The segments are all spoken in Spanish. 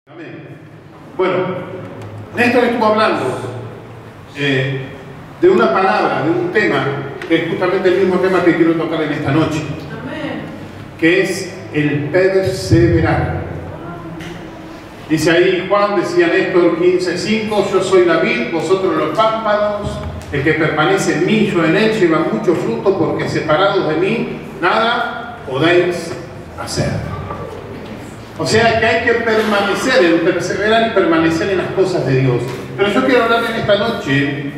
Amén. Bueno, Néstor estuvo hablando de una palabra, de un tema, que es justamente el mismo tema que quiero tocar en esta noche. Amén. Que es el perseverar. Dice ahí Juan, decía Néstor 15:5, yo soy la vid, vosotros los pámpanos, el que permanece en mí, yo en él, lleva mucho fruto, porque separados de mí, nada podéis hacer. O sea que hay que permanecer, el perseverar y permanecer en las cosas de Dios. Pero yo quiero hablar en esta noche,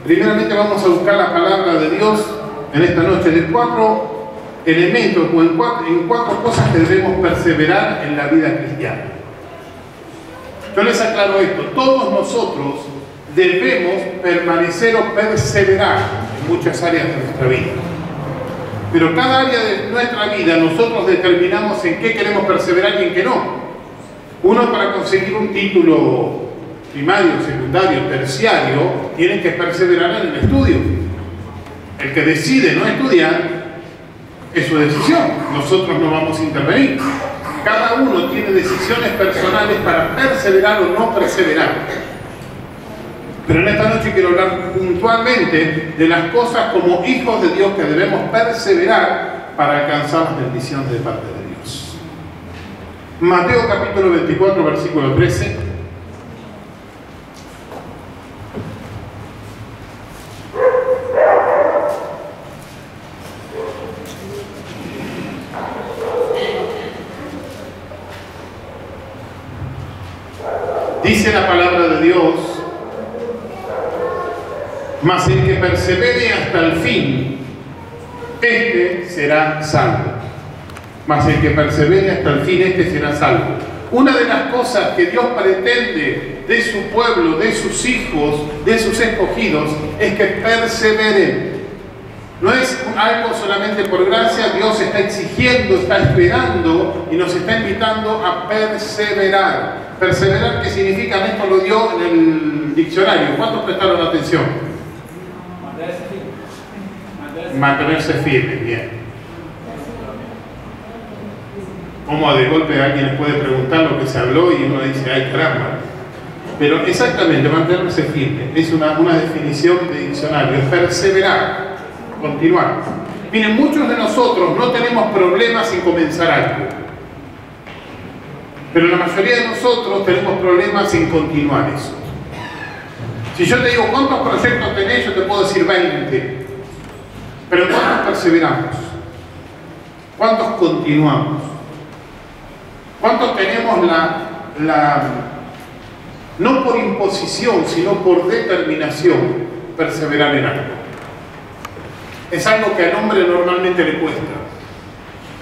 primeramente vamos a buscar la palabra de Dios en esta noche, de 4 elementos o en cuatro cosas que debemos perseverar en la vida cristiana. Yo les aclaro esto, todos nosotros debemos permanecer o perseverar en muchas áreas de nuestra vida. Pero cada área de nuestra vida nosotros determinamos en qué queremos perseverar y en qué no. Uno, para conseguir un título primario, secundario, terciario, tiene que perseverar en el estudio. El que decide no estudiar es su decisión. Nosotros no vamos a intervenir. Cada uno tiene decisiones personales para perseverar o no perseverar. Pero en esta noche quiero hablar puntualmente de las cosas como hijos de Dios que debemos perseverar para alcanzar las bendiciones de parte de Dios. Mateo capítulo 24, versículo 13. Dice la palabra de Dios: mas el que persevere hasta el fin, este será salvo. Mas el que persevere hasta el fin, este será salvo. Una de las cosas que Dios pretende de su pueblo, de sus hijos, de sus escogidos, es que perseveren. No es algo solamente por gracia, Dios está exigiendo, está esperando y nos está invitando a perseverar. Perseverar, ¿qué significa? Esto lo dio en el diccionario. ¿Cuántos prestaron atención? Mantenerse firme, bien. Como de golpe alguien puede preguntar lo que se habló y uno dice, ay caramba. Pero exactamente, mantenerse firme es una definición de diccionario, es perseverar, continuar. Miren, muchos de nosotros no tenemos problemas en comenzar algo, pero la mayoría de nosotros tenemos problemas en continuar eso. Si yo te digo, ¿cuántos proyectos tenés? Yo te puedo decir 20. Pero ¿cuántos perseveramos? ¿Cuántos continuamos? ¿Cuántos tenemos no por imposición, sino por determinación, perseverar en algo? Es algo que al hombre normalmente le cuesta.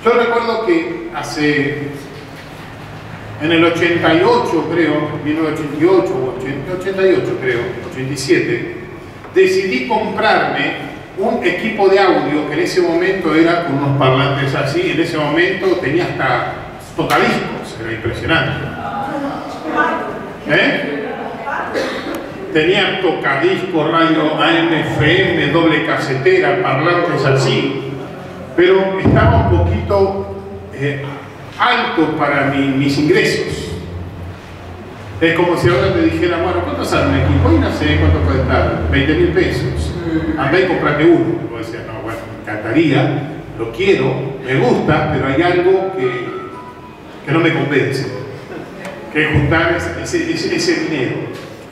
Yo recuerdo que en el 88, creo, 1988, 88 creo, 87, decidí comprarme un equipo de audio que en ese momento era con unos parlantes así, en ese momento tenía hasta tocadiscos, era impresionante. Tenía tocadiscos, radio AM, FM, doble casetera, parlantes así, pero estaba un poquito alto para mis ingresos. Es como si ahora te dijera, bueno, ¿cuánto sale un equipo? Y no sé cuánto puede estar, 20.000 pesos. Andá y comprate uno. Y vos decías, no, bueno, me encantaría, lo quiero, me gusta, pero hay algo que no me convence, que es juntar ese dinero.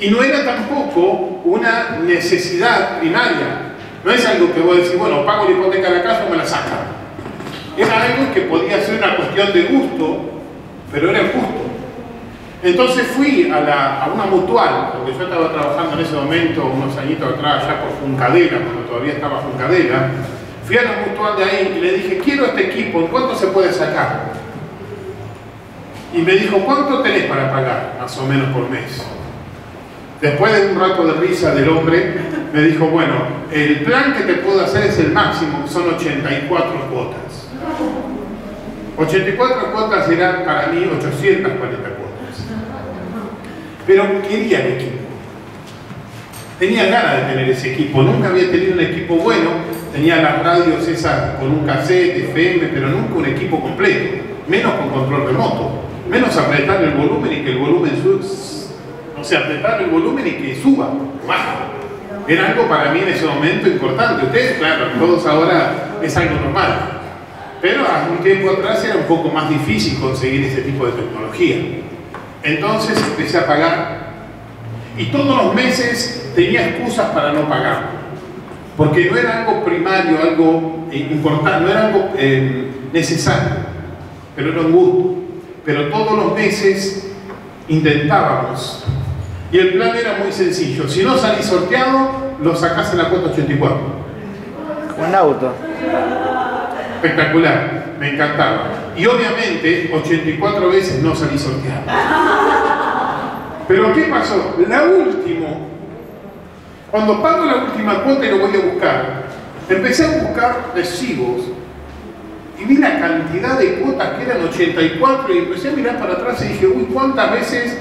Y no era tampoco una necesidad primaria. No es algo que vos decís, bueno, pago la hipoteca de la casa o me la sacan. Era algo que podía ser una cuestión de gusto, pero era justo. Entonces fui a una mutual, porque yo estaba trabajando en ese momento, unos añitos atrás, ya por Funcadela, cuando todavía estaba Funcadela. Fui a la mutual de ahí y le dije, quiero este equipo, ¿en cuánto se puede sacar? Y me dijo, ¿cuánto tenés para pagar? Más o menos por mes. Después de un rato de risa del hombre, me dijo, bueno, el plan que te puedo hacer es el máximo, que son 84 cuotas. 84 cuotas eran para mí 840 cuotas. Pero quería el equipo. Tenía ganas de tener ese equipo. Nunca había tenido un equipo bueno. Tenía las radios esas con un cassette, FM, pero nunca un equipo completo. Menos con control remoto. Menos apretar el volumen y que el volumen o sea, apretar el volumen y que suba, baja. Era algo para mí en ese momento importante. Ustedes, claro, todos ahora es algo normal. Pero hace un tiempo atrás era un poco más difícil conseguir ese tipo de tecnología. Entonces empecé a pagar y todos los meses tenía excusas para no pagar. Porque no era algo primario, algo importante, no era algo necesario, pero era un gusto. Pero todos los meses intentábamos. Y el plan era muy sencillo. Si no salís sorteado, lo sacás en la cuota 84. Un auto. Espectacular, me encantaba. Y obviamente 84 veces no salí sorteado. Pero ¿qué pasó? La última, cuando pago la última cuota y lo voy a buscar, empecé a buscar recibos y vi la cantidad de cuotas que eran 84 y empecé a mirar para atrás y dije, uy, ¿cuántas veces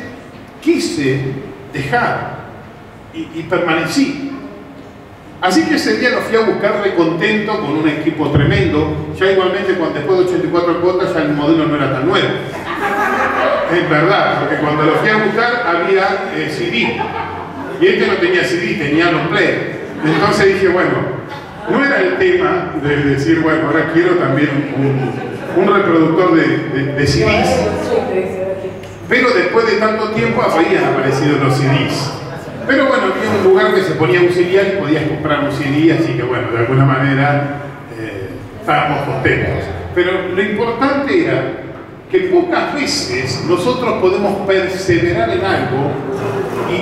quise dejar? Y permanecí. Así que ese día lo fui a buscar recontento con un equipo tremendo. Ya igualmente después de 84 cuotas ya el modelo no era tan nuevo. Es verdad, porque cuando lo fui a buscar había CD. Y este no tenía CD, tenía long play. Entonces dije, bueno, no era el tema de decir, bueno, ahora quiero también un reproductor de CDs. Pero después de tanto tiempo habían aparecido los CDs. Pero bueno, había un lugar que se ponía un CD y podías comprar un CD, así que bueno, de alguna manera estábamos contentos. Pero lo importante era que pocas veces nosotros podemos perseverar en algo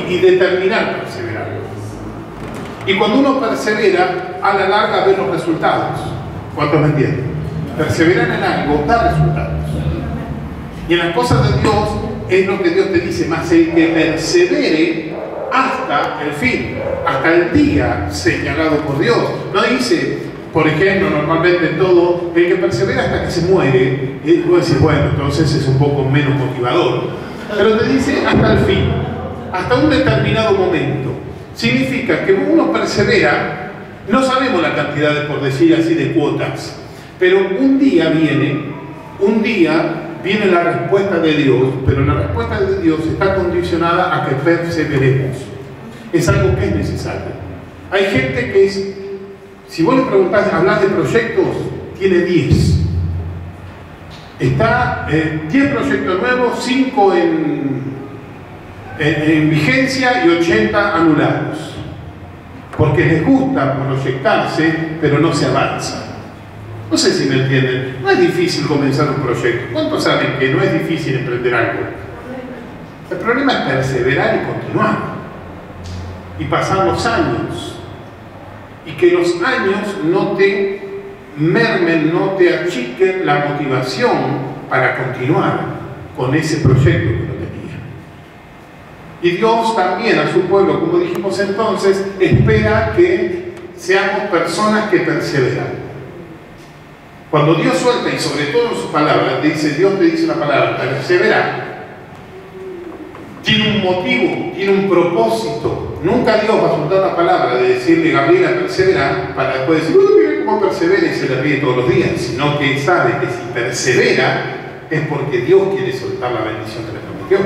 y determinar perseverar. Y cuando uno persevera, a la larga ve los resultados. ¿Cuántos me entienden? Perseverar en algo da resultados. Y en las cosas de Dios es lo que Dios te dice, más el que persevere hasta el fin, hasta el día señalado por Dios. No dice, por ejemplo, normalmente todo, el que persevera hasta que se muere, y vos decís, bueno, entonces es un poco menos motivador. Pero te dice hasta el fin, hasta un determinado momento. Significa que uno persevera, no sabemos la cantidad de, por decir así, de cuotas, pero un día viene la respuesta de Dios, pero la respuesta de Dios está condicionada a que perseveremos. Es algo que es necesario. Hay gente que es, si vos le preguntás, hablas de proyectos, tiene 10. Está 10 proyectos nuevos, 5 en vigencia y 80 anulados. Porque les gusta proyectarse, pero no se avanza. No sé si me entienden. No es difícil comenzar un proyecto. ¿Cuántos saben que no es difícil emprender algo? El problema es perseverar y continuar. Y pasar los años. Y que los años no te mermen, no te achiquen la motivación para continuar con ese proyecto que no tenía. Y Dios también a su pueblo, como dijimos entonces, espera que seamos personas que perseveran. Cuando Dios suelta, y sobre todo en su palabra, Dios te dice una palabra, perseverar, tiene un motivo, tiene un propósito. Nunca Dios va a soltar la palabra de decirle, Gabriela, persevera, para después decir, mira cómo persevera y se le ríe todos los días, sino que sabe que si persevera es porque Dios quiere soltar la bendición que le prometió.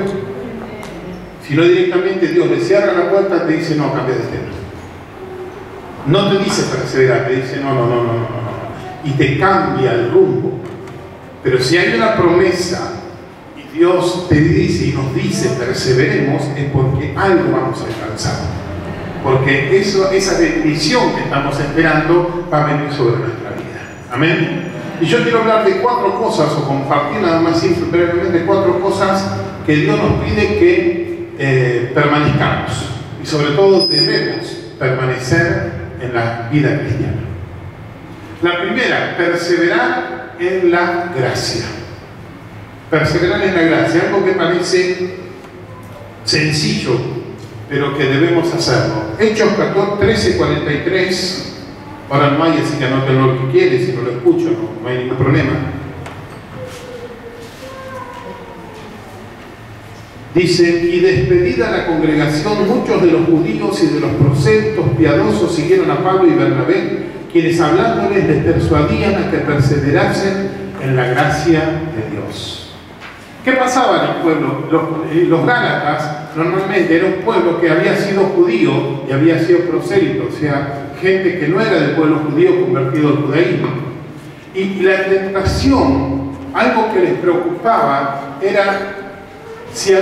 Si no, directamente Dios le cierra la puerta y te dice, no, cambia de tema. No te dice persevera, te dice, no. Y te cambia el rumbo. Pero si hay una promesa y Dios te dice y nos dice perseveremos, es porque algo vamos a alcanzar, porque esa bendición que estamos esperando va a venir sobre nuestra vida. Amén. Y yo quiero hablar de 4 cosas, o compartir nada más brevemente 4 cosas que Dios nos pide que permanezcamos, y sobre todo debemos permanecer en la vida cristiana. La primera, perseverar en la gracia. Perseverar en la gracia, algo que parece sencillo, pero que debemos hacerlo. Hechos 13:43, ahora no hay, así que anoten lo que quieres, si no lo escucho, no hay ningún problema. Dice, y despedida la congregación, muchos de los judíos y de los prosélitos piadosos siguieron a Pablo y Bernabé, quienes hablándoles les persuadían a que perseverasen en la gracia de Dios. ¿Qué pasaba en el pueblo? Los Gálatas normalmente era un pueblo que había sido judío y había sido prosélito, o sea, gente que no era del pueblo judío convertido al judaísmo. Y la tentación, algo que les preocupaba, era si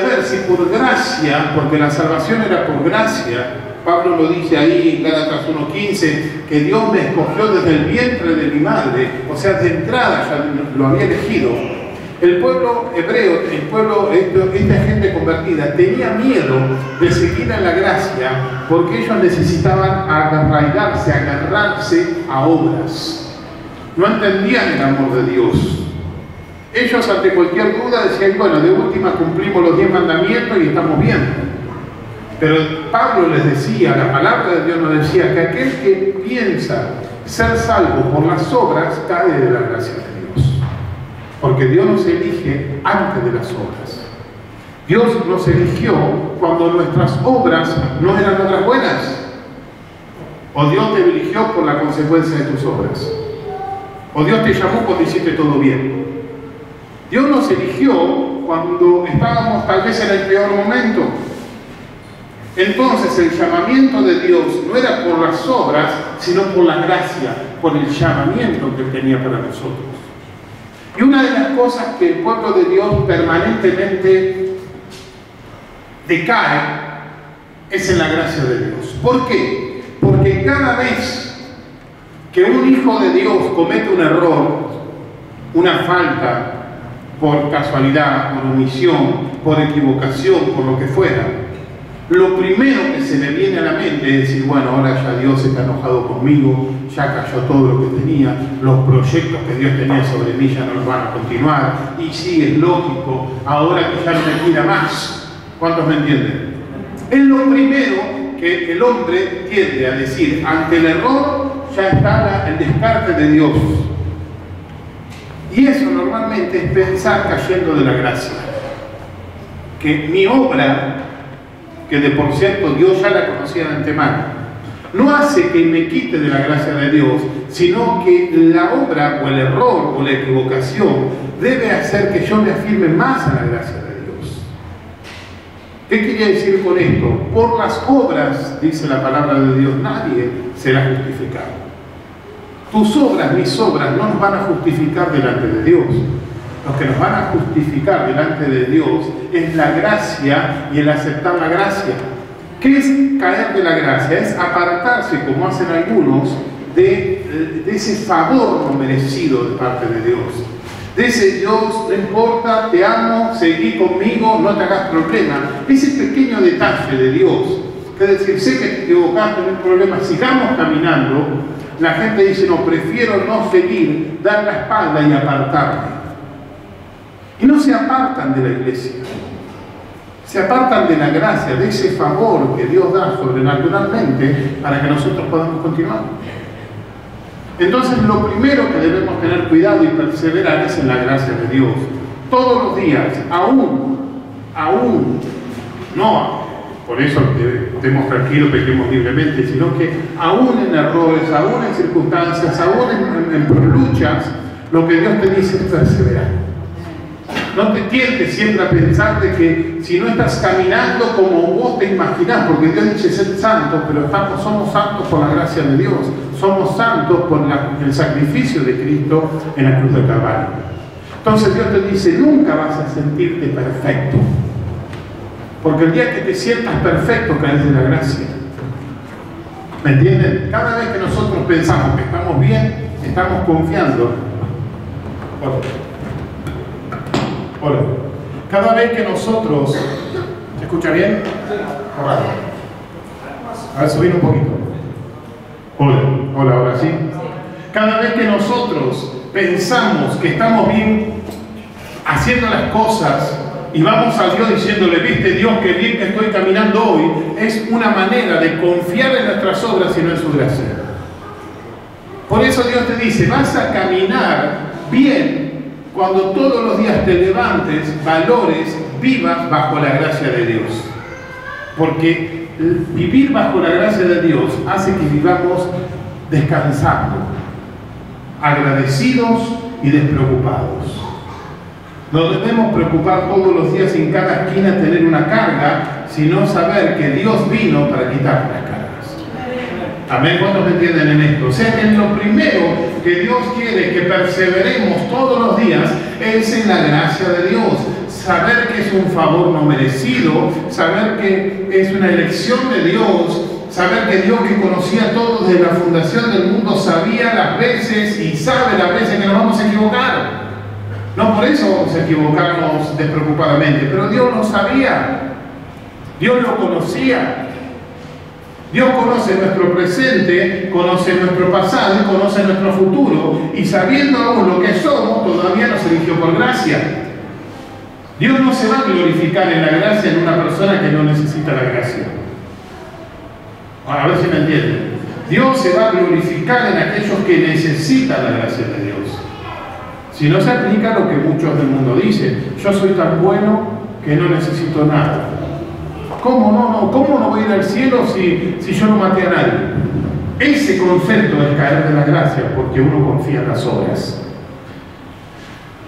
por gracia, porque la salvación era por gracia, Pablo lo dice ahí en Gálatas 1:15, que Dios me escogió desde el vientre de mi madre, o sea, de entrada ya lo había elegido. El pueblo hebreo, esta gente convertida, tenía miedo de seguir en la gracia porque ellos necesitaban agarrarse a obras. No entendían el amor de Dios. Ellos ante cualquier duda decían, bueno, de última cumplimos los 10 mandamientos y estamos bien. Pero Pablo les decía, la palabra de Dios nos decía que aquel que piensa ser salvo por las obras cae de la gracia de Dios. Porque Dios nos elige antes de las obras. Dios nos eligió cuando nuestras obras no eran obras buenas. O Dios te eligió por la consecuencia de tus obras. O Dios te llamó cuando hiciste todo bien. Dios nos eligió cuando estábamos tal vez en el peor momento. Entonces el llamamiento de Dios no era por las obras, sino por la gracia, por el llamamiento que Él tenía para nosotros. Y una de las cosas que el pueblo de Dios permanentemente decae es en la gracia de Dios. ¿Por qué? Porque cada vez que un hijo de Dios comete un error, una falta, por casualidad, por omisión, por equivocación, por lo que fuera, lo primero que se le viene a la mente es decir, bueno, ahora ya Dios está enojado conmigo, ya cayó todo lo que tenía, los proyectos que Dios tenía sobre mí ya no los van a continuar, y sí, es lógico, ahora que ya no me quiera más. ¿Cuántos me entienden? Es lo primero que el hombre tiende a decir, ante el error ya está el descarte de Dios. Y eso normalmente es pensar cayendo de la gracia. Que mi obra, que de por cierto Dios ya la conocía de antemano, no hace que me quite de la gracia de Dios, sino que la obra o el error o la equivocación debe hacer que yo me afirme más a la gracia de Dios. ¿Qué quería decir con esto? Por las obras, dice la palabra de Dios, nadie será justificado. Tus obras, mis obras, no nos van a justificar delante de Dios. Lo que nos van a justificar delante de Dios es la gracia y el aceptar la gracia. ¿Qué es caer de la gracia? Es apartarse, como hacen algunos, de ese favor no merecido de parte de Dios. De ese Dios, no importa, te amo, seguí conmigo, no te hagas problema. Ese pequeño detalle de Dios, que es decir, sé que te equivocaste, no hay problema, sigamos caminando. La gente dice, no, prefiero no seguir, dar la espalda y apartarme. Y no se apartan de la iglesia, se apartan de la gracia, de ese favor que Dios da sobrenaturalmente para que nosotros podamos continuar. Entonces lo primero que debemos tener cuidado y perseverar es en la gracia de Dios. Todos los días, no, por eso estemos tranquilos, pequemos libremente, sino que aún en errores, aún en circunstancias, aún en luchas, lo que Dios te dice es perseverar. No te tientes siempre a pensar de que si no estás caminando como vos te imaginás, porque Dios dice ser santos, pero somos santos por la gracia de Dios, somos santos por el sacrificio de Cristo en la cruz del Calvario. Entonces Dios te dice, nunca vas a sentirte perfecto, porque el día que te sientas perfecto caes de la gracia. ¿Me entienden? Cada vez que nosotros pensamos que estamos bien, estamos confiando. Hola. Cada vez que nosotros... ¿Se escucha bien? Hola. A ver, subir un poquito. Hola, ahora sí. Cada vez que nosotros pensamos que estamos bien haciendo las cosas y vamos a Dios diciéndole, viste Dios, qué bien que estoy caminando hoy, es una manera de confiar en nuestras obras y no en su gracia. Por eso Dios te dice, vas a caminar bien cuando todos los días te levantes, valores, vivas bajo la gracia de Dios. Porque vivir bajo la gracia de Dios hace que vivamos descansando, agradecidos y despreocupados. No debemos preocupar todos los días en cada esquina tener una carga, sino saber que Dios vino para quitar las cargas. Amén. ¿Cuántos me entienden en esto? O sea que lo primero que Dios quiere que perseveremos todos los días es en la gracia de Dios. Saber que es un favor no merecido, saber que es una elección de Dios, saber que Dios, que conocía todo desde la fundación del mundo, sabía las veces y sabe las veces que nos vamos a equivocar. No por eso vamos a equivocarnos despreocupadamente, pero Dios lo sabía, Dios lo conocía. Dios conoce nuestro presente, conoce nuestro pasado y conoce nuestro futuro, y sabiendo aún lo que somos, todavía nos eligió por gracia. Dios no se va a glorificar en la gracia en una persona que no necesita la gracia. A ver si me entienden. Dios se va a glorificar en aquellos que necesitan la gracia de Dios. Si no se aplica lo que muchos del mundo dicen: yo soy tan bueno que no necesito nada. ¿Cómo no voy a ir al cielo si yo no maté a nadie? Ese concepto es caer de la gracia, porque uno confía en las obras.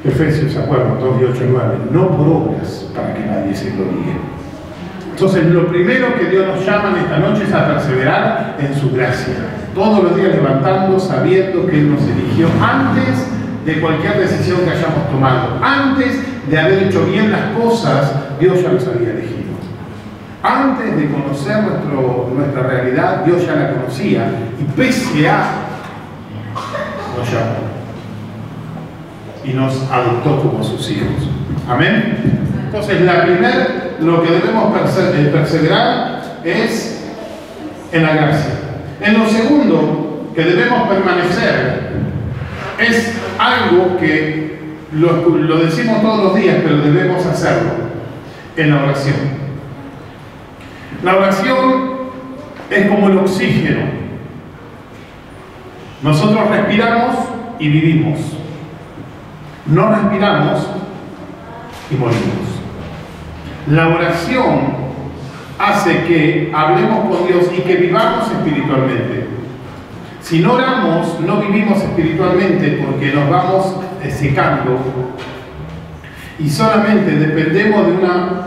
Efesios, ¿se acuerdan? 2, 8, 9. No por obras, para que nadie se gloríe. Entonces, lo primero que Dios nos llama en esta noche es a perseverar en su gracia. Todos los días levantando, sabiendo que Él nos eligió antes de cualquier decisión que hayamos tomado. Antes de haber hecho bien las cosas, Dios ya nos había elegido. Antes de conocer nuestra realidad, Dios ya la conocía, y pese a, nos llamó y nos adoptó como sus hijos. Amén. Entonces, lo que debemos perseverar es en la gracia. En lo segundo que debemos permanecer es algo que lo decimos todos los días, pero debemos hacerlo: en la oración. La oración es como el oxígeno. Nosotros respiramos y vivimos. No respiramos y morimos. La oración hace que hablemos con Dios y que vivamos espiritualmente. Si no oramos, no vivimos espiritualmente, porque nos vamos secando y solamente dependemos de una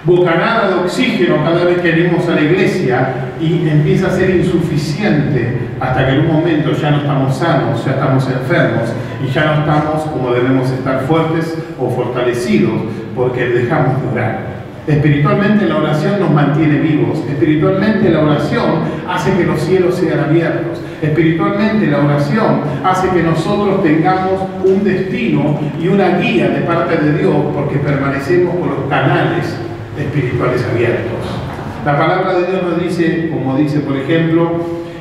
bocanada de oxígeno cada vez que venimos a la iglesia, y empieza a ser insuficiente hasta que en un momento ya no estamos sanos, ya estamos enfermos y ya no estamos como debemos estar, fuertes o fortalecidos, porque dejamos de orar. Espiritualmente la oración nos mantiene vivos. Espiritualmente la oración hace que los cielos sean abiertos. Espiritualmente la oración hace que nosotros tengamos un destino y una guía de parte de Dios, porque permanecemos por los canales espirituales abiertos. La palabra de Dios nos dice, como dice por ejemplo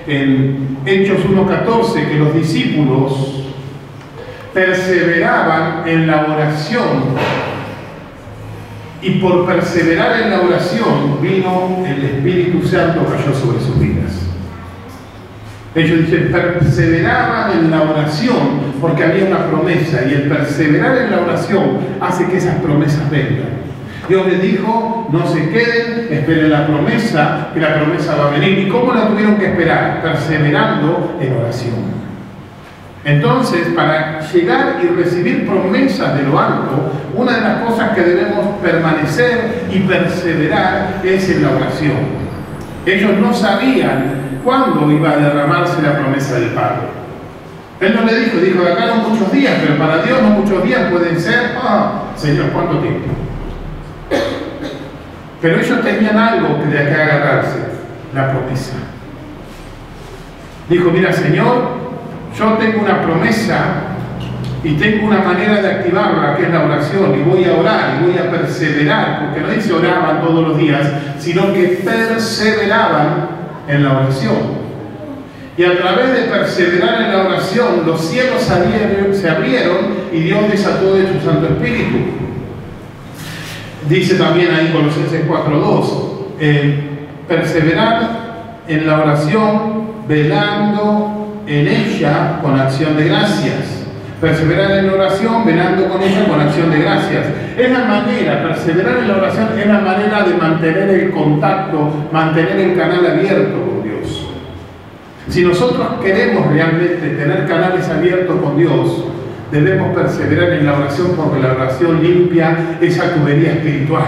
en Hechos 1:14, que los discípulos perseveraban en la oración, y por perseverar en la oración vino el Espíritu Santo, cayó sobre sus vidas. Ellos dicen, perseveraban en la oración porque había una promesa, y el perseverar en la oración hace que esas promesas vengan. Dios les dijo: no se queden, esperen la promesa, que la promesa va a venir. ¿Y cómo la tuvieron que esperar? Perseverando en oración. Entonces, para llegar y recibir promesas de lo alto, una de las cosas que debemos permanecer y perseverar es en la oración. Ellos no sabían cuándo iba a derramarse la promesa del Padre. Él no le dijo, de acá no muchos días, pero para Dios no muchos días pueden ser, Señor, ¿cuánto tiempo? Pero ellos tenían algo de que agarrarse: la promesa. Dijo, mira, Señor, yo tengo una promesa y tengo una manera de activarla, que es la oración, y voy a orar y voy a perseverar, porque no dice oraban todos los días, sino que perseveraban en la oración. Y a través de perseverar en la oración, los cielos se abrieron y Dios desató de su Santo Espíritu. Dice también ahí Colosenses 4:2, perseverar en la oración, velando en ella con acción de gracias. Perseverar en la oración, velando con ella con acción de gracias. Es la manera, perseverar en la oración es la manera de mantener el contacto, mantener el canal abierto con Dios. Si nosotros queremos realmente tener canales abiertos con Dios, Debemos perseverar en la oración porque la oración limpia esa tubería espiritual.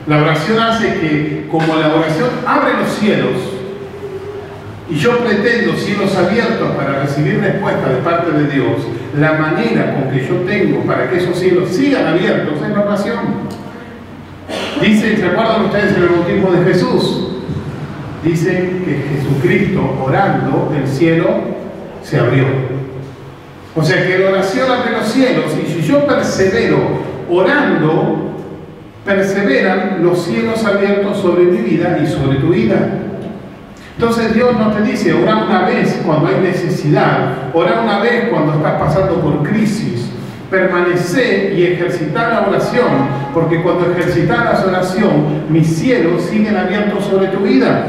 La oración hace que, como la oración abre los cielos, y yo pretendo cielos abiertos para recibir respuesta de parte de Dios, la manera con que yo tengo para que esos cielos sigan abiertos es la oración. Dice, ¿recuerdan ustedes el bautismo de Jesús? Dice que Jesucristo orando, el cielo se abrió. O sea que la oración abre los cielos, y si yo persevero orando, perseveran los cielos abiertos sobre mi vida y sobre tu vida. Entonces Dios no te dice orar una vez cuando hay necesidad, orar una vez cuando estás pasando por crisis. Permanecer y ejercitar la oración, porque cuando ejercitas la oración, mis cielos siguen abiertos sobre tu vida.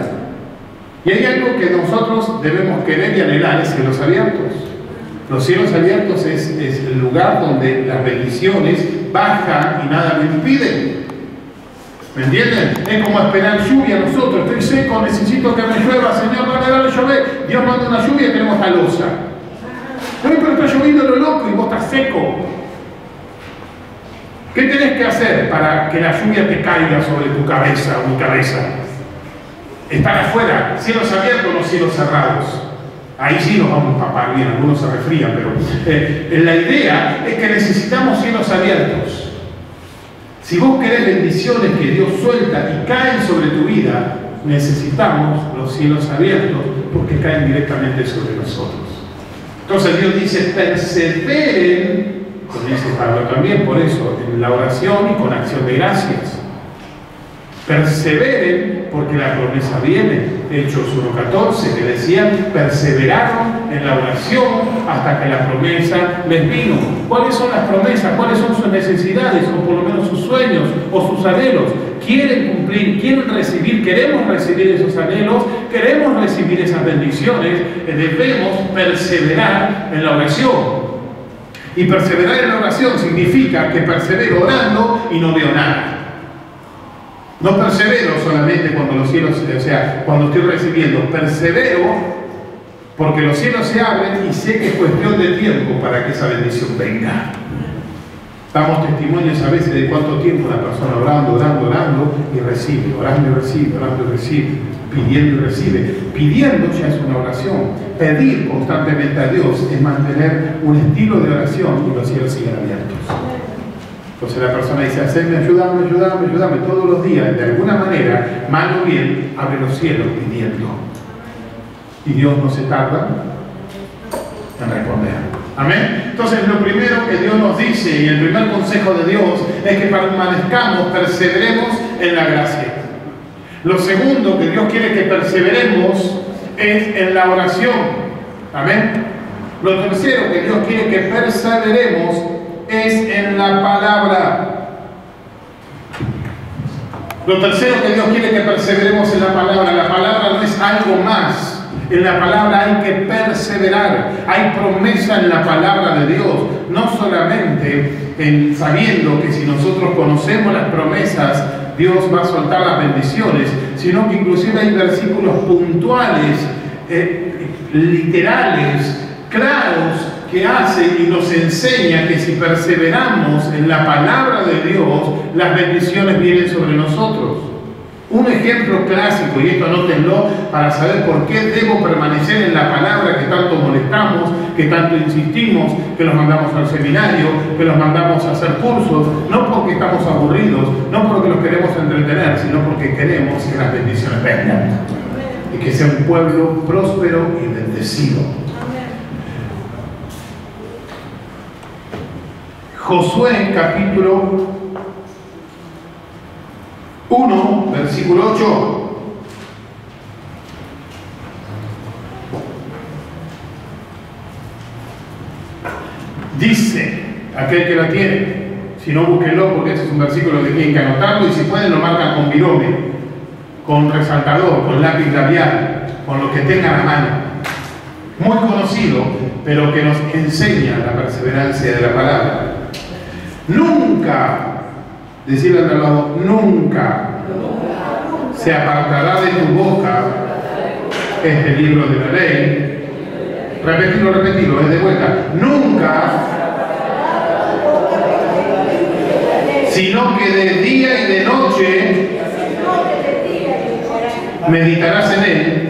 Y hay algo que nosotros debemos querer y anhelar, es cielos abiertos. Los cielos abiertos es el lugar donde las bendiciones bajan y nada lo impide. ¿Me entienden? Es como esperar lluvia nosotros. Estoy seco, necesito que me llueva. Señor, dale llover. Dios manda una lluvia y tenemos talosa. Ay, pero está lloviendo lo loco y vos estás seco. ¿Qué tenés que hacer para que la lluvia te caiga sobre tu cabeza o mi cabeza? Estar afuera, cielos abiertos, no cielos cerrados. Ahí sí nos vamos a empapar bien, algunos se resfrían, pero la idea es que necesitamos cielos abiertos. Si vos querés bendiciones que Dios suelta y caen sobre tu vida, necesitamos los cielos abiertos porque caen directamente sobre nosotros. Entonces Dios dice, perseveren, como dice Pablo también, por eso, en la oración y con acción de gracias. Perseveren porque la promesa viene. Hechos 1:14, que decían, perseveraron en la oración hasta que la promesa les vino. ¿Cuáles son las promesas? ¿Cuáles son sus necesidades? O por lo menos sus sueños o sus anhelos. Quieren cumplir, quieren recibir, queremos recibir esos anhelos, queremos recibir esas bendiciones. Debemos perseverar en la oración. Y perseverar en la oración significa que persevero orando y no veo nada. No persevero solamente cuando los cielos, o sea, cuando estoy recibiendo, persevero porque los cielos se abren y sé que es cuestión de tiempo para que esa bendición venga. Damos testimonios a veces de cuánto tiempo una persona orando y recibe, orando y recibe, orando y recibe, pidiendo y recibe. Pidiendo ya es una oración. Pedir constantemente a Dios es mantener un estilo de oración y los cielos siguen abiertos. Entonces la persona dice, hacedme, ayúdame todos los días, de alguna manera, mal o bien, abre los cielos pidiendo. Y Dios no se tarda en responder. Amén. Entonces lo primero que Dios nos dice, y el primer consejo de Dios, es que permanezcamos, perseveremos en la gracia. Lo segundo que Dios quiere que perseveremos es en la oración. Amén. Lo tercero que Dios quiere que perseveremos es en la palabra. Lo tercero que Dios quiere que perseveremos en la palabra. La palabra no es algo más. En la palabra hay que perseverar. Hay promesa en la palabra de Dios. No solamente en sabiendo que si nosotros conocemos las promesas, Dios va a soltar las bendiciones, sino que inclusive hay versículos puntuales, literales, claros, que hace y nos enseña que si perseveramos en la palabra de Dios, las bendiciones vienen sobre nosotros. Un ejemplo clásico, y esto anótenlo para saber por qué debo permanecer en la palabra que tanto molestamos, que tanto insistimos, que los mandamos al seminario, que los mandamos a hacer cursos, no porque estamos aburridos, no porque los queremos entretener, sino porque queremos que las bendiciones vengan y que sea un pueblo próspero y bendecido. Josué capítulo 1, versículo 8. Dice, aquel que la tiene, si no búsquenlo porque este es un versículo que tienen que anotarlo y si pueden lo marcan con virome, con resaltador, con lápiz labial, con lo que tengan a mano. Muy conocido, pero que nos enseña la perseverancia de la palabra. Nunca, decirle al lado, nunca se apartará de tu boca este libro de la ley, Repetilo, de vuelta. Nunca, sino que de día y de noche meditarás en él,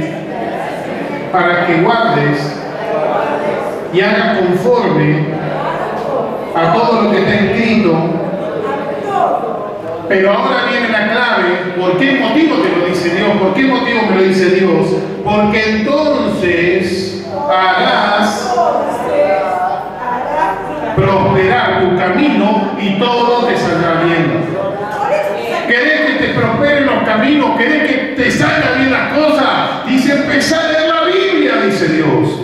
para que guardes y hagas conforme a todo lo que está escrito. Pero ahora viene la clave. ¿Por qué motivo te lo dice Dios? ¿Por qué motivo me lo dice Dios? Porque entonces harás prosperar tu camino y todo te saldrá bien. ¿Querés que te prosperen los caminos? ¿Querés que te salgan bien las cosas? Dice, empezá a leer la Biblia, dice Dios.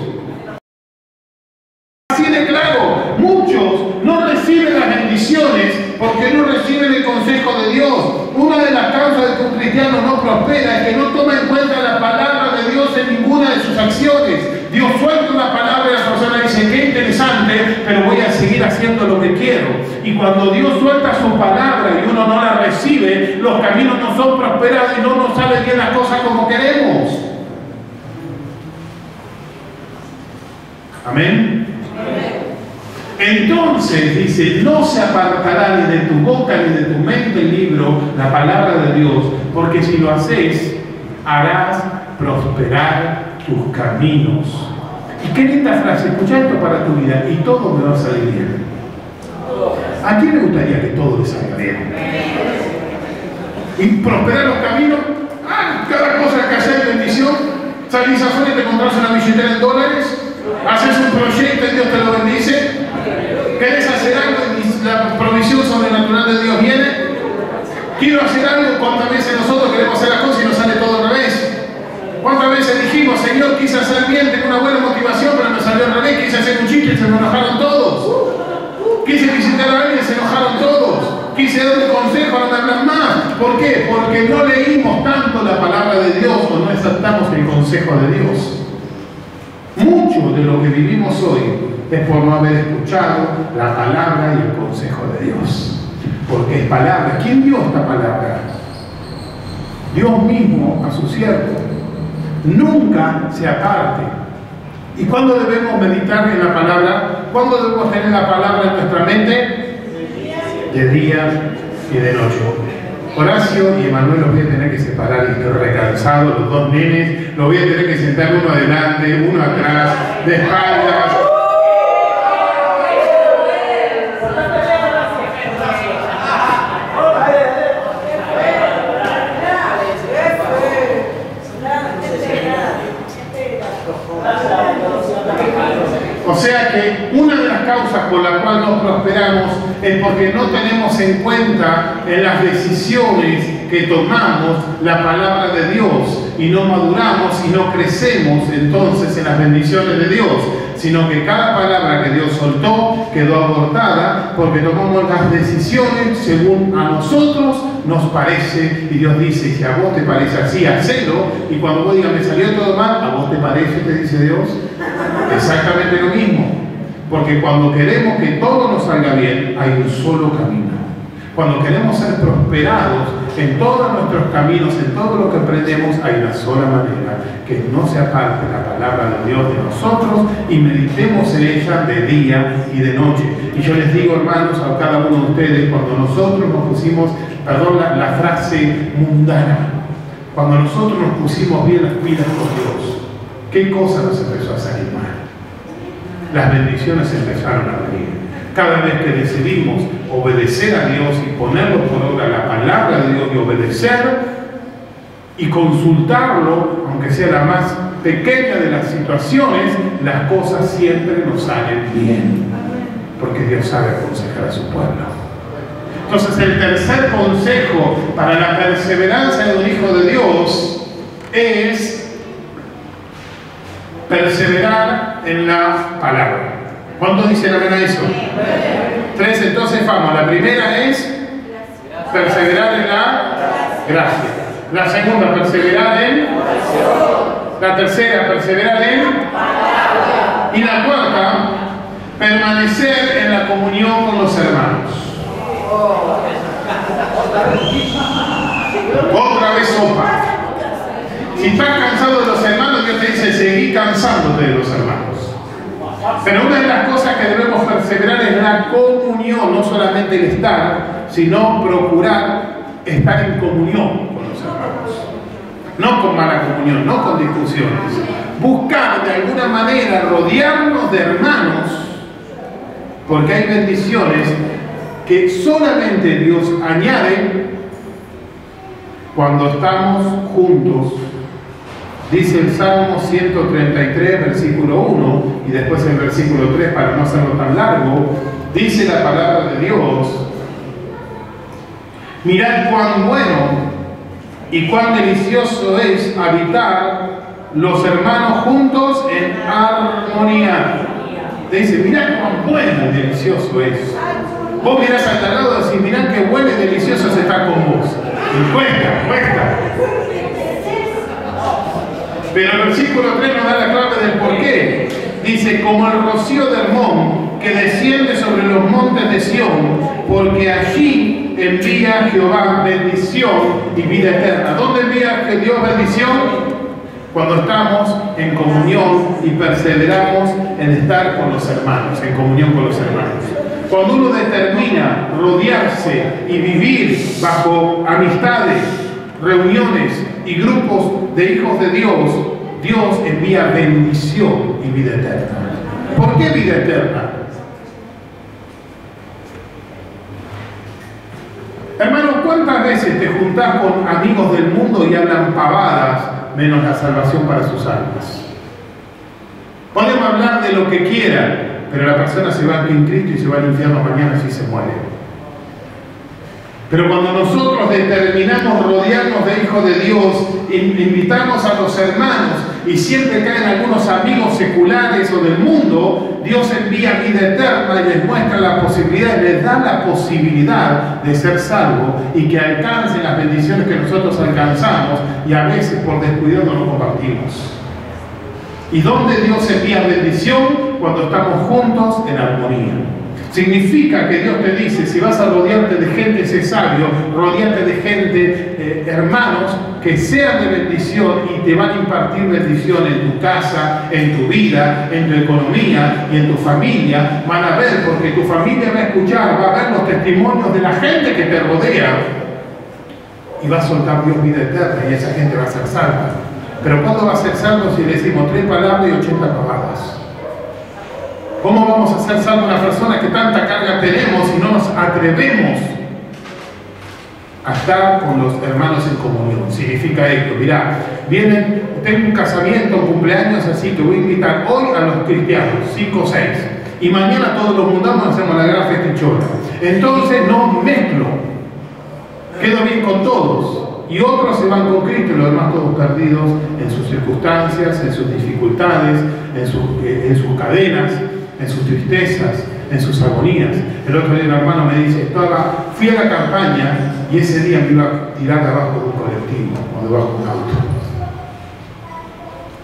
Así de claro, muchos no reciben las bendiciones porque no reciben el consejo de Dios. Una de las causas de que un cristiano no prospera es que no toma en cuenta la palabra de Dios en ninguna de sus acciones. Dios suelta una palabra y la persona dice, qué interesante, pero voy a seguir haciendo lo que quiero. Y cuando Dios suelta su palabra y uno no la recibe, los caminos no son prosperados y no nos salen bien las cosas como queremos. Amén. Entonces dice, no se apartará ni de tu boca ni de tu mente el libro, la palabra de Dios, porque si lo haces, harás prosperar tus caminos. Y qué linda frase, escucha esto para tu vida, y todo me va a salir bien. ¿A quién le gustaría que todo le salga bien? Y prosperar los caminos, cada cosa que haces bendición, salís afuera y te compras una billetera en dólares, haces un proyecto y Dios te lo bendice. ¿Querés hacer algo y la provisión sobrenatural de Dios viene? Quiero hacer algo. ¿Cuántas veces nosotros queremos hacer las cosas y nos sale todo al revés? ¿Cuántas veces dijimos, Señor, quise hacer bien, tengo una buena motivación, pero me salió al revés? Quise hacer un chiste y se me enojaron todos. Quise visitar a alguien y se enojaron todos. Quise dar un consejo, no me hablan más. ¿Por qué? Porque no leímos tanto la palabra de Dios o no aceptamos el consejo de Dios. Mucho de lo que vivimos hoy es por no haber escuchado la palabra y el consejo de Dios. Porque es palabra. ¿Quién dio esta palabra? Dios mismo a su siervo. Nunca se aparte. ¿Y cuándo debemos meditar en la palabra? ¿Cuándo debemos tener la palabra en nuestra mente? De día y de noche. Horacio y Emanuel los voy a tener que separar y estoy recansado, los dos nenes, los voy a tener que sentar uno adelante, uno atrás, de espaldas. O sea que una de las causas por la cual no prosperamos es porque no tenemos en cuenta en las decisiones que tomamos la palabra de Dios y no maduramos y no crecemos entonces en las bendiciones de Dios, sino que cada palabra que Dios soltó quedó abortada porque tomamos las decisiones según a nosotros nos parece, y Dios dice, si a vos te parece así, hacelo, y cuando vos digas, me salió todo mal, ¿a vos te parece? Te dice Dios. Exactamente lo mismo, porque cuando queremos que todo nos salga bien, hay un solo camino. Cuando queremos ser prosperados en todos nuestros caminos, en todo lo que aprendemos, hay una sola manera, que no se aparte la palabra de Dios de nosotros y meditemos en ella de día y de noche. Y yo les digo, hermanos, a cada uno de ustedes, cuando nosotros nos pusimos, perdón la frase mundana, cuando nosotros nos pusimos bien las pilas con Dios, ¿qué cosa nos empezó a salir mal? Las bendiciones empezaron a venir. Cada vez que decidimos obedecer a Dios y ponerlo por obra la palabra de Dios y obedecer y consultarlo, aunque sea la más pequeña de las situaciones, las cosas siempre nos salen bien, porque Dios sabe aconsejar a su pueblo. Entonces el tercer consejo para la perseverancia de un hijo de Dios es perseverar en la palabra. ¿Cuántos dicen amén a eso? 3, entonces vamos. La primera es perseverar en la gracia. La segunda, perseverar en. La tercera, perseverar en. Y la cuarta, permanecer en la comunión con los hermanos. Otra vez sopa. Si estás cansado de los hermanos, Dios te dice, seguí cansándote de los hermanos. Pero una de las cosas que debemos perseverar es la comunión, no solamente el estar, sino procurar estar en comunión con los hermanos. No con mala comunión, no con discusiones. Buscar de alguna manera rodearnos de hermanos, porque hay bendiciones que solamente Dios añade cuando estamos juntos. Dice el Salmo 133, versículo 1, y después el versículo 3, para no hacerlo tan largo, dice la palabra de Dios: mirad cuán bueno y cuán delicioso es habitar los hermanos juntos en armonía. Te dice, mirad cuán bueno y delicioso es. Vos mirás al lado y decís, mirad qué bueno y delicioso es estar con vos. Y cuesta. Pero el versículo 3 nos da la clave del por qué. Dice, como el rocío de Hermón que desciende sobre los montes de Sión, porque allí envía Jehová bendición y vida eterna. ¿Dónde envía Dios bendición? Cuando estamos en comunión y perseveramos en estar con los hermanos, en comunión con los hermanos. Cuando uno determina rodearse y vivir bajo amistades, reuniones y grupos de hijos de Dios, Dios envía bendición y vida eterna. ¿Por qué vida eterna? Hermano, ¿cuántas veces te juntás con amigos del mundo y hablan pavadas menos la salvación para sus almas? Podemos hablar de lo que quieran, pero la persona se va en Cristo y se va al infierno mañana si se muere. Pero cuando nosotros determinamos rodearnos de hijos de Dios, invitamos a los hermanos y siempre caen algunos amigos seculares o del mundo, Dios envía vida eterna y les muestra la posibilidad, les da la posibilidad de ser salvos y que alcancen las bendiciones que nosotros alcanzamos y a veces por descuido no lo compartimos. ¿Y dónde Dios envía bendición? Cuando estamos juntos en armonía. Significa que Dios te dice, si vas a rodearte de gente, sé sabio, rodearte de gente, hermanos, que sean de bendición y te van a impartir bendición en tu casa, en tu vida, en tu economía y en tu familia. Van a ver, porque tu familia va a escuchar, va a ver los testimonios de la gente que te rodea y va a soltar Dios vida eterna y esa gente va a ser salva. Pero ¿cuándo va a ser salvo si le decimos 3 palabras y 80 pavadas? ¿Cómo vamos a ser salvos una persona que tanta carga tenemos y no nos atrevemos a estar con los hermanos en comunión? Significa esto, mirá, tengo un casamiento, un cumpleaños así que voy a invitar hoy a los cristianos, 5 o 6, y mañana todos los mundanos hacemos la gran festichola. Entonces no mezclo, quedo bien con todos. Y otros se van con Cristo y los demás todos perdidos en sus circunstancias, en sus dificultades, en sus cadenas, en sus tristezas, en sus agonías. El otro día un hermano me dice, fui a la campaña y ese día me iba a tirar de abajo de un colectivo o debajo de un auto.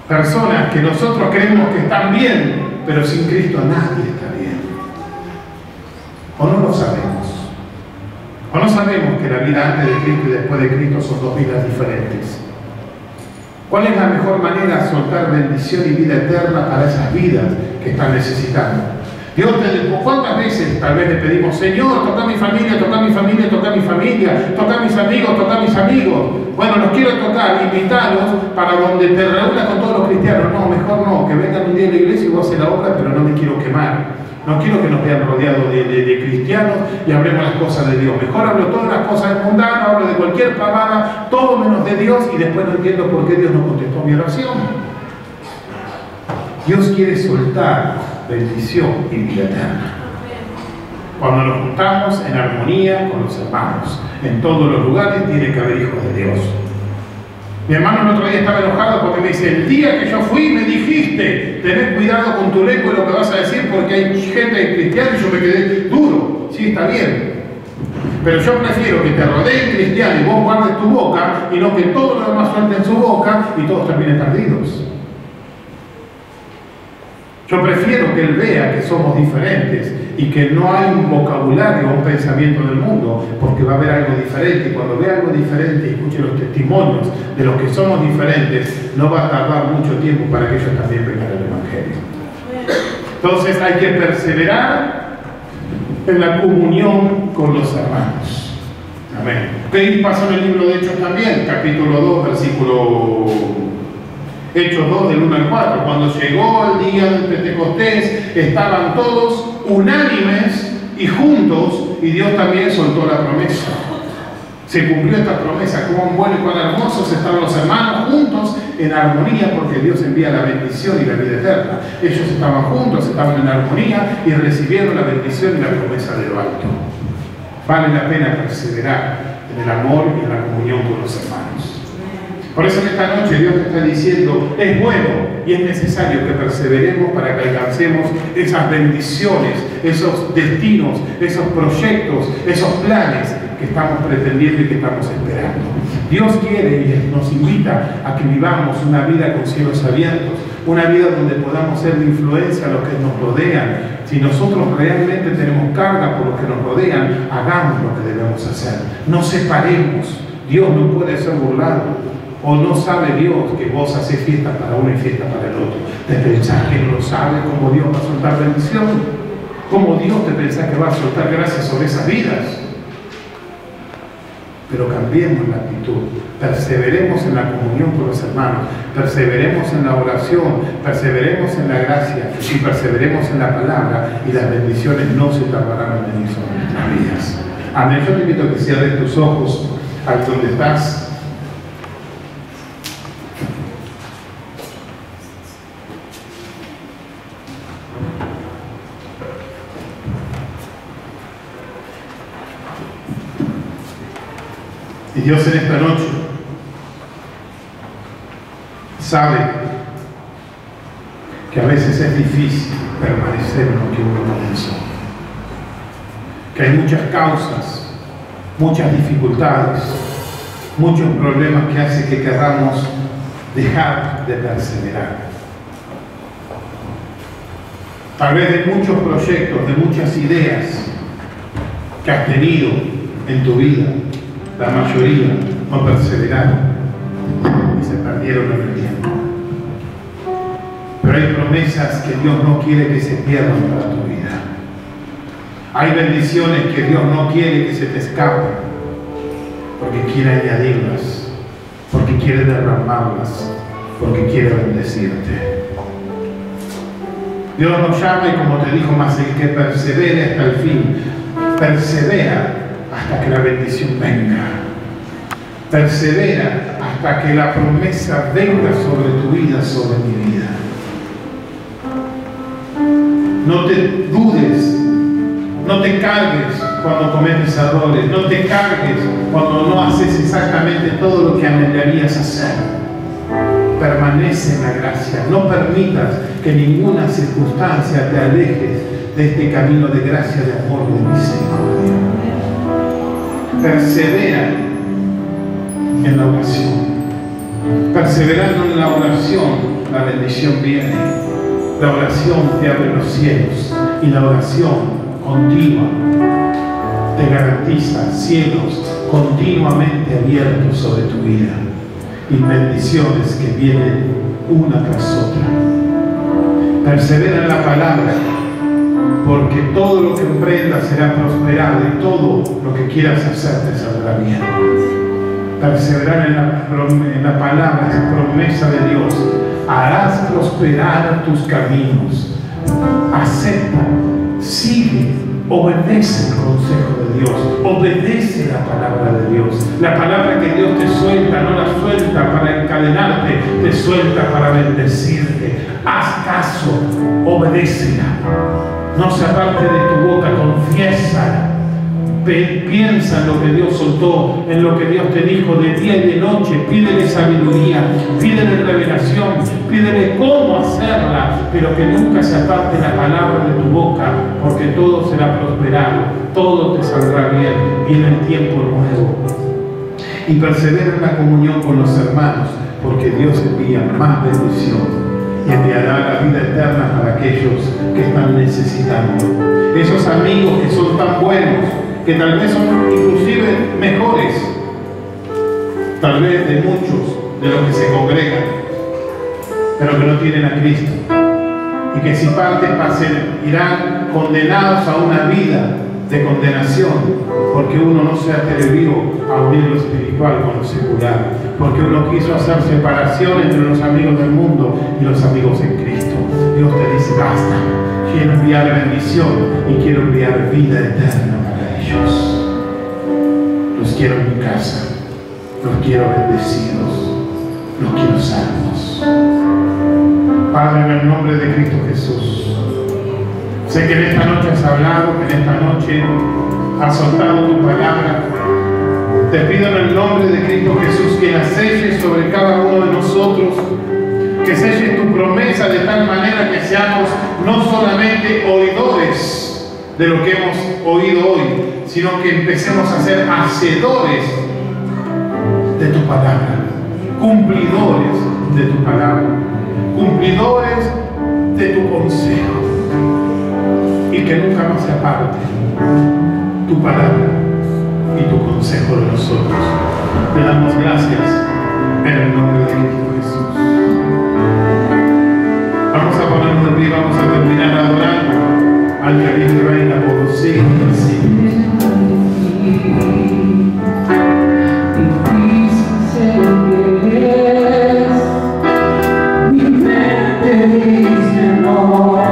Personas que nosotros creemos que están bien, pero sin Cristo nadie está bien. ¿O no lo sabemos? ¿O no sabemos que la vida antes de Cristo y después de Cristo son dos vidas diferentes? ¿Cuál es la mejor manera de soltar bendición y vida eterna para esas vidas que están necesitando? ¿Cuántas veces tal vez le pedimos, Señor, toca mi familia, toca mi familia, toca mi familia, toca mis amigos, toca mis amigos? Bueno, los quiero tocar, invitarlos para donde te reúnas con todos los cristianos. No, mejor no, que vengan un día a la iglesia y voy a hacer la obra, pero no me quiero quemar. No quiero que nos vean rodeados de cristianos y hablemos las cosas de Dios. Mejor hablo todas las cosas mundanas, hablo de cualquier pavada, todo menos de Dios, y después no entiendo por qué Dios no contestó mi oración. Dios quiere soltar bendición y vida eterna. Cuando nos juntamos en armonía con los hermanos, en todos los lugares tiene que haber hijos de Dios. Mi hermano el otro día estaba enojado porque me dice, el día que yo fui me dijiste, tened cuidado con tu lengua y lo que vas a decir porque hay gente cristiana y yo me quedé duro. Sí, está bien. Pero yo prefiero que te rodeen cristiano y vos guardes tu boca y no que todos los demás suelten su boca y todos terminen perdidos. Yo prefiero que él vea que somos diferentes y que no hay un vocabulario o un pensamiento del mundo, porque va a haber algo diferente. Y cuando vea algo diferente y escuche los testimonios de los que somos diferentes, no va a tardar mucho tiempo para que ellos también vengan al Evangelio. Entonces hay que perseverar en la comunión con los hermanos. Amén. ¿Qué pasó en el libro de Hechos también? Capítulo 2, versículo... Hechos 2, del 1 al 4. Cuando llegó el día del Pentecostés, estaban todos unánimes y juntos, y Dios también soltó la promesa. Se cumplió esta promesa. Cuán bueno y cuán hermosos estaban los hermanos juntos en armonía, porque Dios envía la bendición y la vida eterna. Ellos estaban juntos, estaban en armonía y recibieron la bendición y la promesa de lo alto. Vale la pena perseverar en el amor y en la comunión con los hermanos. Por eso en esta noche Dios te está diciendo, es bueno y es necesario que perseveremos para que alcancemos esas bendiciones, esos destinos, esos proyectos, esos planes que estamos pretendiendo y que estamos esperando. Dios quiere y nos invita a que vivamos una vida con cielos abiertos, una vida donde podamos ser de influencia a los que nos rodean. Si nosotros realmente tenemos carga por los que nos rodean, hagamos lo que debemos hacer. No separemos. Dios no puede ser burlado. ¿O no sabe Dios que vos haces fiesta para uno y fiesta para el otro? ¿Te pensás que no lo sabe cómo Dios va a soltar bendición? ¿Cómo Dios te pensás que va a soltar gracias sobre esas vidas? Pero cambiemos la actitud, perseveremos en la comunión con los hermanos, perseveremos en la oración, perseveremos en la gracia y perseveremos en la palabra, y las bendiciones no se tardarán en venir sobre nuestras vidas. Amén. Yo te invito a que cierres tus ojos al donde estás. Y Dios en esta noche sabe que a veces es difícil permanecer en lo que uno comenzó, que hay muchas causas, muchas dificultades, muchos problemas que hacen que queramos dejar de perseverar. Tal vez de muchos proyectos, de muchas ideas que has tenido en tu vida, la mayoría no perseveraron y se perdieron en el tiempo. Pero hay promesas que Dios no quiere que se pierdan para tu vida. Hay bendiciones que Dios no quiere que se te escapen, porque quiere añadirlas, porque quiere derramarlas, porque quiere bendecirte. Dios nos llama y, como te dijo, más el que persevere hasta el fin, persevera hasta que la bendición venga. Persevera hasta que la promesa venga sobre tu vida, sobre mi vida. No te dudes, no te cargues cuando cometes errores, no te cargues cuando no haces exactamente todo lo que anhelarías hacer. Permanece en la gracia, no permitas que ninguna circunstancia te aleje de este camino de gracia, de amor, de misericordia. Persevera en la oración. Perseverando en la oración, la bendición viene. La oración te abre los cielos, y la oración continua te garantiza cielos continuamente abiertos sobre tu vida y bendiciones que vienen una tras otra. Persevera en la palabra, porque todo lo que emprendas será prosperado y todo lo que quieras hacer te saldrá bien. Perseverar en la palabra, es promesa de Dios. Harás prosperar tus caminos. Acepta, sigue, obedece el consejo de Dios, obedece la palabra de Dios. La palabra que Dios te suelta, no la suelta para encadenarte, te suelta para bendecirte. Haz caso, obedécela. No se aparte de tu boca, confiésala. Piensa en lo que Dios soltó, en lo que Dios te dijo de día y de noche. Pídele sabiduría, pídele revelación, pídele cómo hacerla, pero que nunca se aparte la palabra de tu boca, porque todo será prosperado, todo te saldrá bien, viene el tiempo nuevo. Y persevera en la comunión con los hermanos, porque Dios envía más bendición y enviará la vida eterna para aquellos que están necesitando. Esos amigos que son tan buenos, que tal vez son inclusive mejores, tal vez de muchos de los que se congregan, pero que no tienen a Cristo. y que si parten irán condenados a una vida de condenación, porque uno no se atrevió a unir lo espiritual con lo secular, porque uno quiso hacer separación entre los amigos del mundo y los amigos en Cristo. Dios te dice, basta, quiero enviar bendición y quiero enviar vida eterna para ellos. Los quiero en mi casa, los quiero bendecidos, los quiero salvos. Padre, en el nombre de Cristo Jesús, sé que en esta noche has hablado, que en esta noche has soltado tu palabra. Te pido en el nombre de Cristo Jesús que la selles sobre cada uno de nosotros, que selles tu promesa de tal manera que seamos no solamente oidores de lo que hemos oído hoy, sino que empecemos a ser hacedores de tu palabra, cumplidores de tu palabra, cumplidores de tu consejo, y que nunca más se aparte tu palabra y tu consejo de nosotros. Te damos gracias en el nombre de Cristo Jesús. Vamos a ponernos de pie, vamos a terminar adorando al que vive y reina por los siglos de los siglos. Mi mente dice no.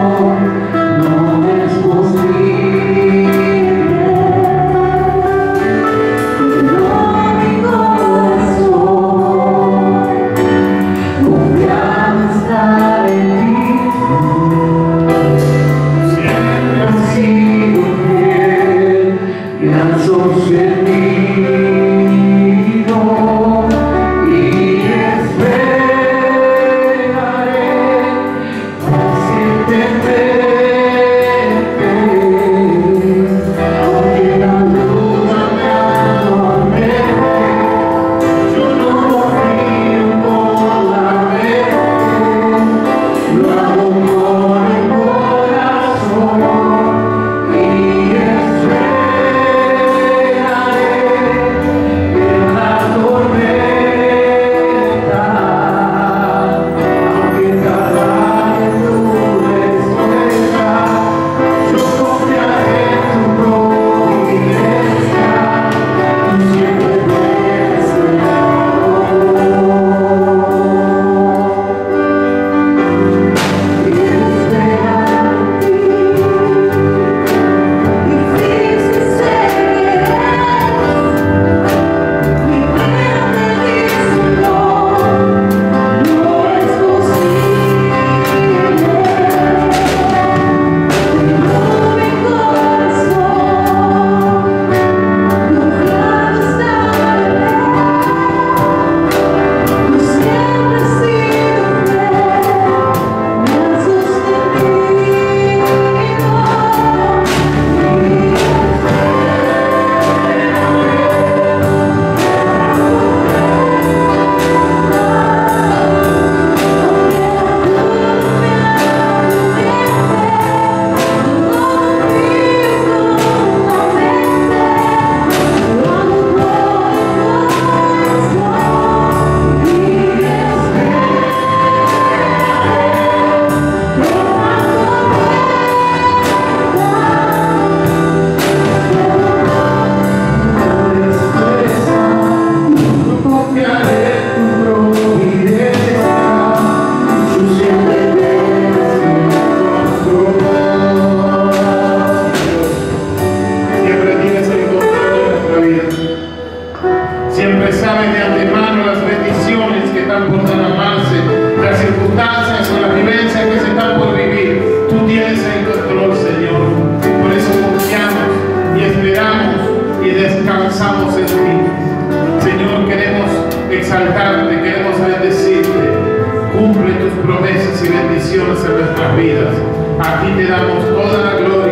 Cumple tus promesas y bendiciones en nuestras vidas. A ti te damos toda la gloria.